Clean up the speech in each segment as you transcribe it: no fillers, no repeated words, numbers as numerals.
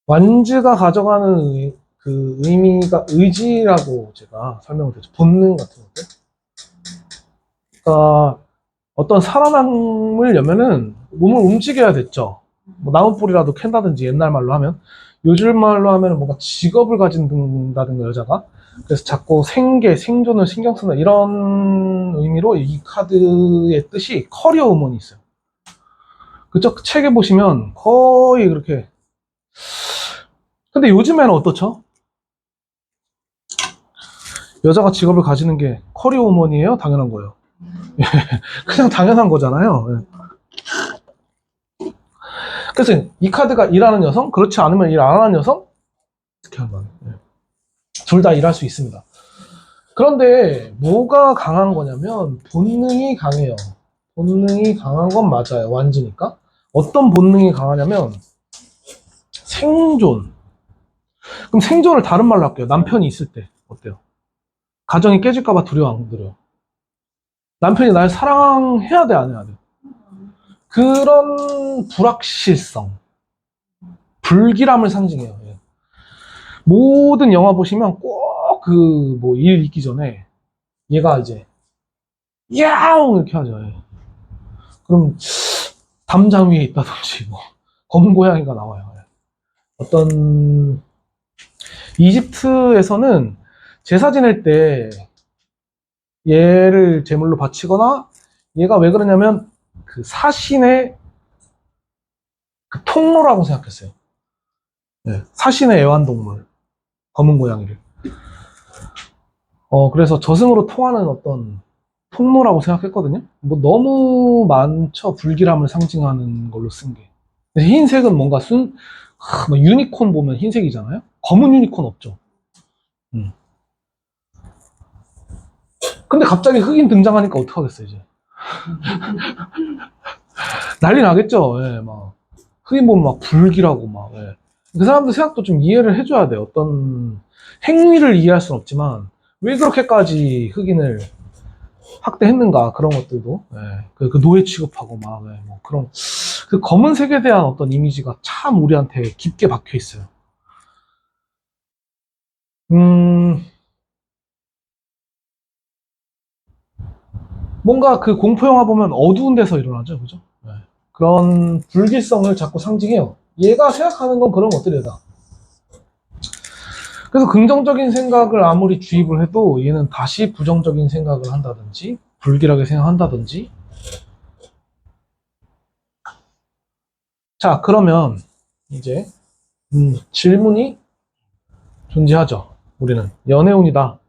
완즈가 가져가는 그 의미가 의지라고 제가 설명을 드렸죠. 본능 같은 것들. 그러니까 어떤 살아남으려면은 몸을 움직여야 됐죠. 뭐 나무뿌리라도 캔다든지 옛날 말로 하면. 요즘 말로 하면 뭔가 직업을 가진다든가 여자가. 그래서 자꾸 생존을 신경 쓰는 이런 의미로 이 카드의 뜻이 커리어 우먼이 있어요. 그쪽 책에 보시면 거의 그렇게. 근데 요즘에는 어떻죠? 여자가 직업을 가지는 게 커리어 우먼이에요? 당연한 거예요. 그냥 당연한 거잖아요. 그래서 이 카드가 일하는 여성, 그렇지 않으면 일 안 하는 여성, 어떻게 하면 둘 다 일할 수 있습니다. 그런데 뭐가 강한 거냐면 본능이 강해요. 본능이 강한 건 맞아요. 완즈니까. 어떤 본능이 강하냐면 생존. 그럼 생존을 다른 말로 할게요. 남편이 있을 때 어때요? 가정이 깨질까봐 두려워 안 두려워? 남편이 날 사랑해야 돼, 안 해야 돼? 그런 불확실성, 불길함을 상징해요. 예. 모든 영화 보시면 꼭 그 뭐 일 있기 전에 얘가 이제 야옹 이렇게 하죠. 예. 그럼 담장 위에 있다든지 뭐 검은 고양이가 나와요. 예. 어떤 이집트에서는 제사 지낼 때 얘를 제물로 바치거나 얘가 왜 그러냐면 그 사신의 그 통로라고 생각했어요. 예. 사신의 애완동물 검은 고양이를. 그래서 저승으로 통하는 어떤 통로라고 생각했거든요. 뭐 너무 많죠. 불길함을 상징하는 걸로 쓴 게. 흰색은 뭔가 뭐 유니콘 보면 흰색이잖아요. 검은 유니콘 없죠. 음. 근데 갑자기 흑인 등장하니까 어떡하겠어요, 이제. 난리 나겠죠. 예, 막. 흑인 보면 막 불길하고 막. 예. 그 사람들 생각도 좀 이해를 해줘야 돼요. 어떤 행위를 이해할 수는 없지만 왜 그렇게까지 흑인을 학대했는가 그런 것들도 그 노예 취급하고 막 뭐 그런 그 검은색에 대한 어떤 이미지가 참 우리한테 깊게 박혀 있어요. 음, 뭔가 그 공포 영화 보면 어두운 데서 일어나죠, 그죠? 네. 그런 불길성을 자꾸 상징해요. 얘가 생각하는 건 그런 것들이다. 그래서 긍정적인 생각을 아무리 주입을 해도 얘는 다시 부정적인 생각을 한다든지 불길하게 생각한다든지. 자, 그러면 이제 질문이 존재하죠. 우리는 연애운이다.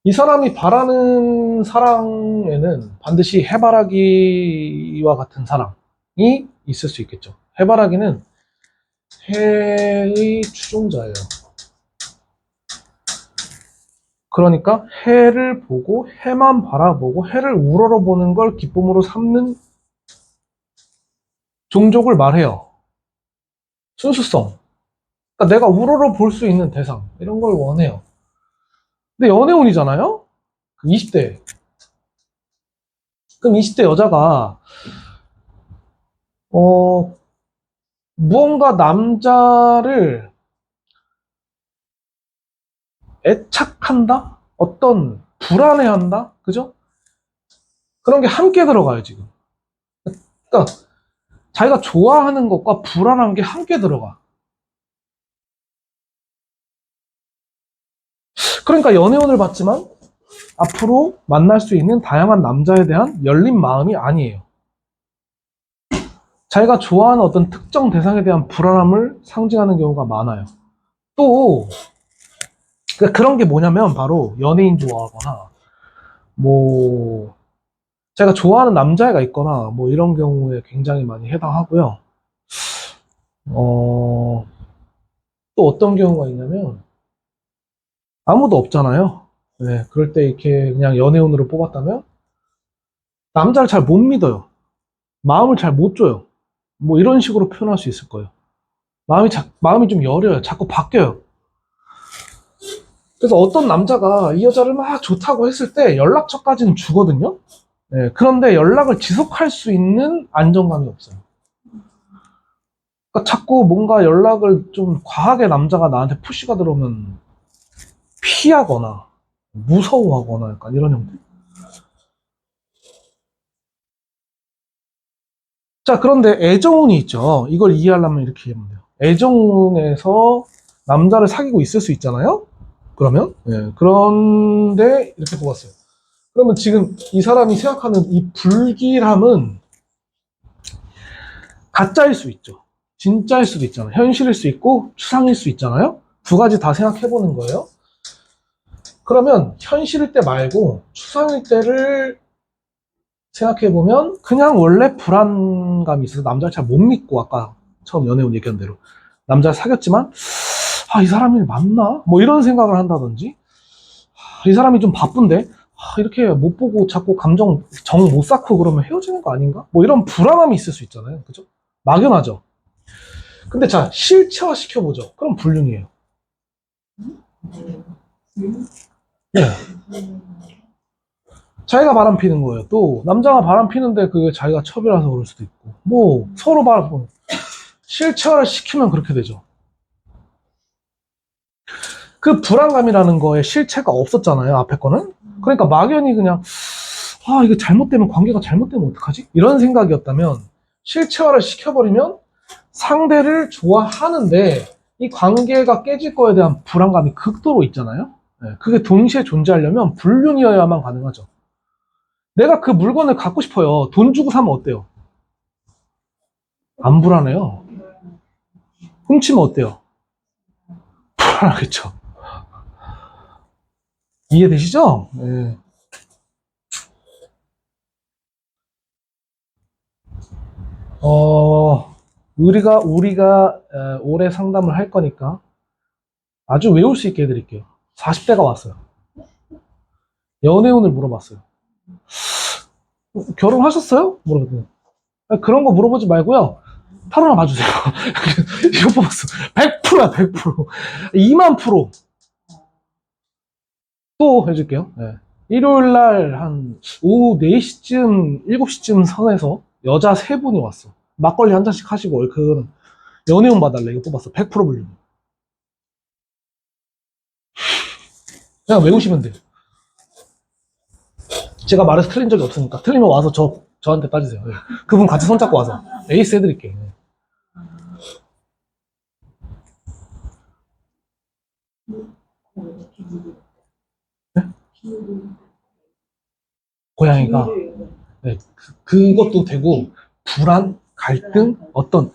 이 사람이 바라는 사랑에는 반드시 해바라기와 같은 사랑이 있을 수 있겠죠. 해바라기는 해의 추종자예요. 그러니까 해를 보고 해만 바라보고 해를 우러러보는 걸 기쁨으로 삼는 종족을 말해요. 순수성. 그러니까 내가 우러러 볼 수 있는 대상 이런 걸 원해요. 근데 연애운이잖아요? 20대. 그럼 20대 여자가 무언가 남자를 애착한다? 어떤 불안해한다? 그죠? 그런 게 함께 들어가요, 지금. 그러니까 자기가 좋아하는 것과 불안한 게 함께 들어가. 그러니까 연애운을 받지만 앞으로 만날 수 있는 다양한 남자에 대한 열린 마음이 아니에요. 자기가 좋아하는 어떤 특정 대상에 대한 불안함을 상징하는 경우가 많아요. 또 그런 게 뭐냐면 바로 연예인 좋아하거나 뭐 제가 좋아하는 남자애가 있거나 뭐 이런 경우에 굉장히 많이 해당하고요. 또 어떤 경우가 있냐면 아무도 없잖아요. 네, 그럴 때 이렇게 그냥 연애운으로 뽑았다면 남자를 잘 못 믿어요. 마음을 잘 못 줘요. 뭐 이런 식으로 표현할 수 있을 거예요. 마음이 좀 여려요. 자꾸 바뀌어요. 그래서 어떤 남자가 이 여자를 막 좋다고 했을 때 연락처까지는 주거든요. 네, 그런데 연락을 지속할 수 있는 안정감이 없어요. 그러니까 자꾸 뭔가 연락을 좀 과하게 남자가 나한테 푸시가 들어오면 피하거나 무서워하거나 약간 이런 형태. 자, 그런데 애정운이 있죠. 이걸 이해하려면 이렇게 하면 돼요. 애정운에서 남자를 사귀고 있을 수 있잖아요? 그러면? 예, 그런데 이렇게 뽑았어요. 그러면 지금 이 사람이 생각하는 이 불길함은 가짜일 수 있죠. 진짜일 수도 있잖아요. 현실일 수 있고 추상일 수 있잖아요. 두 가지 다 생각해 보는 거예요. 그러면 현실일 때 말고 추상일 때를 생각해 보면 그냥 원래 불안감이 있어서 남자를 잘 못 믿고 아까 처음 연애운 얘기한 대로 남자를 사귀었지만 아, 이 사람이 맞나? 뭐 이런 생각을 한다든지 아, 이 사람이 좀 바쁜데 아, 이렇게 못 보고 자꾸 감정 정 못 쌓고 그러면 헤어지는 거 아닌가? 뭐 이런 불안함이 있을 수 있잖아요. 그죠? 막연하죠. 근데 자, 실체화 시켜보죠. 그럼 불륜이에요. 네. 자기가 바람 피는 거예요. 또, 남자가 바람 피는데 그게 자기가 첩이라서 그럴 수도 있고. 뭐, 서로 바람, 실체화를 시키면 그렇게 되죠. 그 불안감이라는 거에 실체가 없었잖아요. 앞에 거는. 그러니까 막연히 그냥, 아, 이거 잘못되면, 관계가 잘못되면 어떡하지? 이런 생각이었다면, 실체화를 시켜버리면 상대를 좋아하는데, 이 관계가 깨질 거에 대한 불안감이 극도로 있잖아요. 네, 그게 동시에 존재하려면 불륜이어야만 가능하죠. 내가 그 물건을 갖고 싶어요. 돈 주고 사면 어때요? 안 불안해요. 훔치면 어때요? 불안하겠죠. 이해되시죠? 네. 우리가 올해 상담을 할 거니까 아주 외울 수 있게 해드릴게요. 40대가 왔어요. 연애운을 물어봤어요. 결혼하셨어요? 물어봤더니 그런 거 물어보지 말고요. 타로나 봐주세요. 이거 뽑았어. 100%야, 100%. 2만 프로. 또 해줄게요. 네. 일요일 날 한 오후 4시쯤, 7시쯤 선에서 여자 3분이 왔어. 막걸리 한 잔씩 하시고, 그 연애운 봐달래. 이거 뽑았어. 100% 불륜. 그냥 외우시면 돼요. 제가 말해서 틀린 적이 없으니까. 틀리면 와서 저한테 따지세요. 네. 그분 같이 손잡고 와서. 에이스 해드릴게요. 네. 네? 고양이가, 네. 그것도 되고, 불안, 갈등, 어떤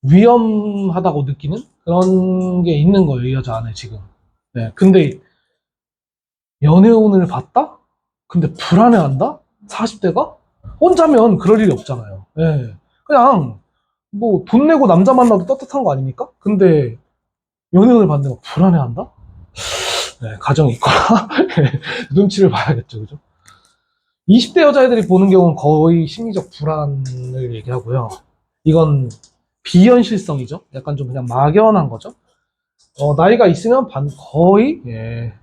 위험하다고 느끼는 그런 게 있는 거예요. 이 여자 안에 지금. 네. 근데 연애운을 봤다? 근데 불안해한다? 40대가? 혼자면 그럴 일이 없잖아요. 예. 그냥 뭐 돈 내고 남자 만나도 떳떳한 거 아닙니까? 근데 연애운을 봤는데 막 불안해한다? 네, 가정이 있거나 눈치를 봐야겠죠, 그죠? 20대 여자애들이 보는 경우는 거의 심리적 불안을 얘기하고요. 이건 비현실성이죠. 약간 좀 그냥 막연한 거죠. 나이가 있으면 거의 예,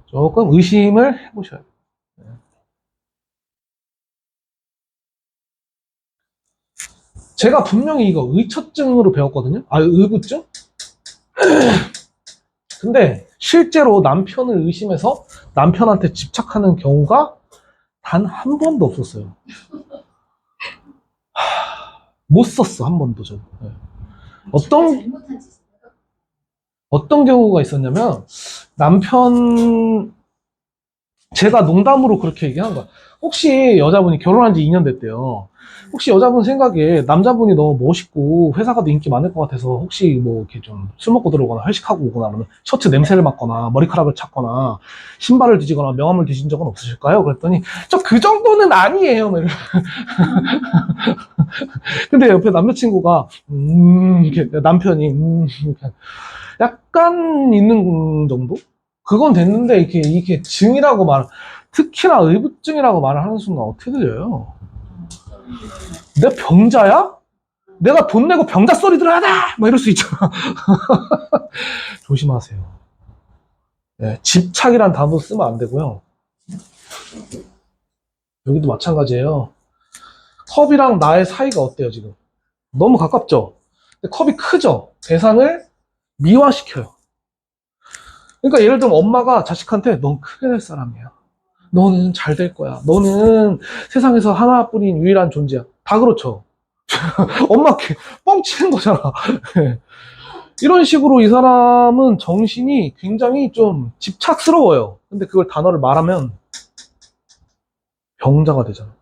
조금 의심을 해보셔야 돼요. 제가 분명히 이거 의처증으로 배웠거든요. 아, 의부증? 근데 실제로 남편을 의심해서 남편한테 집착하는 경우가 단 한 번도 없었어요. 못 썼어, 한 번도 저. 네. 어떤, 어떤 경우가 있었냐면, 남편, 제가 농담으로 그렇게 얘기한 거야. 혹시 여자분이 결혼한 지 2년 됐대요. 혹시 여자분 생각에 남자분이 너무 멋있고 회사 가도 인기 많을 것 같아서 혹시 뭐 이렇게 좀 술 먹고 들어오거나 회식하고 오거나 그러면 셔츠 냄새를 맡거나 머리카락을 찾거나 신발을 뒤지거나 명함을 뒤진 적은 없으실까요? 그랬더니 저 그 정도는 아니에요. 막 근데 옆에 남자친구가 이렇게 남편이 이렇게 약간 있는 정도? 그건 됐는데 이렇게 증이라고 특히나 의부증이라고 말을 하는 순간 어떻게 들려요? 내가 병자야? 내가 돈 내고 병자 소리 들어야 돼! 막 이럴 수 있잖아. 조심하세요. 네, 집착이란 단어 쓰면 안 되고요. 여기도 마찬가지예요. 컵이랑 나의 사이가 어때요, 지금? 너무 가깝죠? 근데 컵이 크죠? 대상을 미화시켜요. 그러니까 예를 들면 엄마가 자식한테 넌 크게 될 사람이야. 너는 잘 될 거야. 너는 세상에서 하나뿐인 유일한 존재야. 다 그렇죠. 엄마 뻥치는 거잖아. 이런 식으로 이 사람은 정신이 굉장히 좀 집착스러워요. 근데 그걸 단어를 말하면 병자가 되잖아.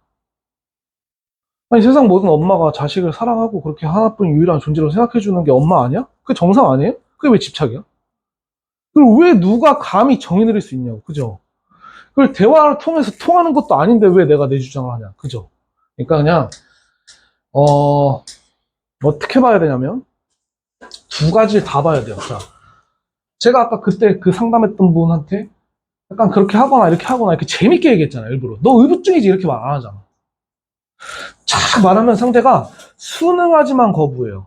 아니 세상 모든 엄마가 자식을 사랑하고 그렇게 하나뿐인 유일한 존재로 생각해주는 게 엄마 아니야? 그게 정상 아니에요? 그게 왜 집착이야? 그리고 왜 누가 감히 정의 내릴 수 있냐고. 그죠? 그걸 대화를 통해서 통하는 것도 아닌데 왜 내가 내 주장을 하냐. 그죠? 그러니까 그냥 어떻게 봐야 되냐면 두 가지를 다 봐야 돼요. 자, 제가 아까 그때 그 상담했던 분한테 약간 그렇게 하거나 이렇게 하거나 이렇게 재밌게 얘기했잖아요. 일부러. 너 의부증이지 이렇게 말 안 하잖아. 쫙 말하면 상대가 순응하지만 거부해요.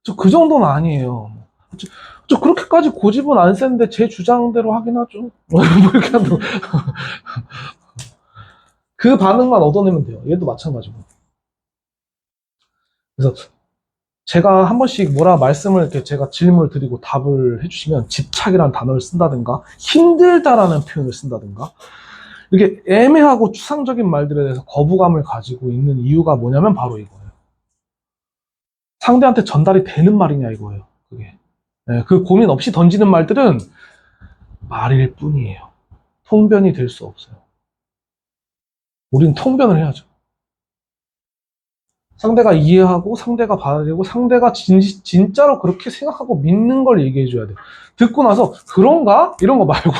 저 그 정도는 아니에요. 저 그렇게까지 고집은 안 세는데 제 주장대로 하긴 하죠. 뭐 이렇게 한다고. 그 반응만 얻어내면 돼요. 얘도 마찬가지고. 그래서 제가 한 번씩 뭐라 말씀을 이렇게 제가 질문을 드리고 답을 해주시면 집착이라는 단어를 쓴다든가 힘들다라는 표현을 쓴다든가 이렇게 애매하고 추상적인 말들에 대해서 거부감을 가지고 있는 이유가 뭐냐면 바로 이거예요. 상대한테 전달이 되는 말이냐 이거예요. 그게. 네, 그 고민 없이 던지는 말들은 말일 뿐이에요. 통변이 될 수 없어요. 우리는 통변을 해야죠. 상대가 이해하고 상대가 받아들이고 상대가 진짜로 그렇게 생각하고 믿는 걸 얘기해 줘야 돼요. 듣고 나서 그런가? 이런 거 말고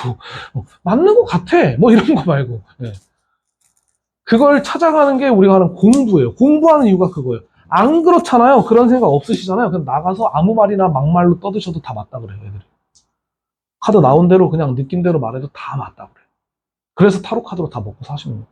맞는 것 같아. 뭐 이런 거 말고 네. 그걸 찾아가는 게 우리가 하는 공부예요. 공부하는 이유가 그거예요. 안 그렇잖아요. 그런 생각 없으시잖아요. 그냥 나가서 아무 말이나 막말로 떠드셔도 다 맞다 그래요. 애들이. 카드 나온 대로 그냥 느낌대로 말해도 다 맞다 그래요. 그래서 타로 카드로 다 먹고 사시는 거예요.